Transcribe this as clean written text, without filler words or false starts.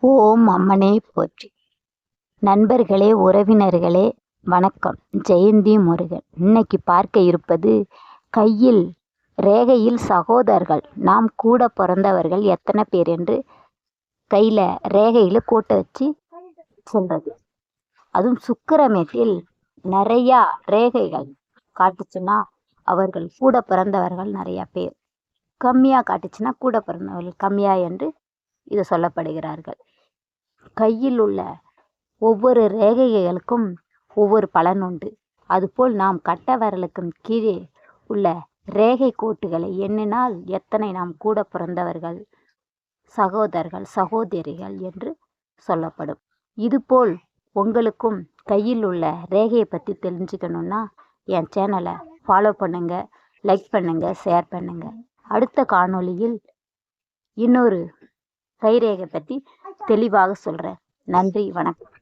ஓம் அம்மனே போற்றி. நண்பர்களே, உறவினர்களே, வணக்கம். ஜெயந்தி முருகன். இன்னைக்கு பார்க்க இருப்பது கையில் ரேகையில் சகோதரர்கள் நாம் கூட பிறந்தவர்கள் எத்தனை பேர் என்று கையில் ரேகையில் கூட்ட வச்சு சொல்றது. அதுவும் சுக்கிரமேட்டில் நிறையா ரேகைகள் காட்டுச்சுன்னா அவர்கள் கூட பிறந்தவர்கள் நிறையா பேர். கம்மியாக காட்டுச்சுன்னா கூட பிறந்தவர்கள் கம்மியா என்று இது சொல்லப்படுகிறார்கள். கையில் உள்ள ஒவ்வொரு ரேகைகளுக்கும் ஒவ்வொரு பலன் உண்டு. அதுபோல் நாம் கட்ட விரலுக்கும் கீழே உள்ள ரேகை கோட்டுகளை எண்ணினால் எத்தனை நாம் கூட பிறந்தவர்கள், சகோதரர்கள், சகோதரிகள் என்று சொல்லப்படும். இதுபோல் உங்களுக்கும் கையில் உள்ள ரேகையை பற்றி தெரிஞ்சுக்கணுன்னா என் சேனலை ஃபாலோ பண்ணுங்கள், லைக் பண்ணுங்கள், ஷேர் பண்ணுங்கள். அடுத்த காணொளியில் இன்னொரு கைரேகை பற்றி தெளிவாக சொல்கிறேன். நன்றி, வணக்கம்.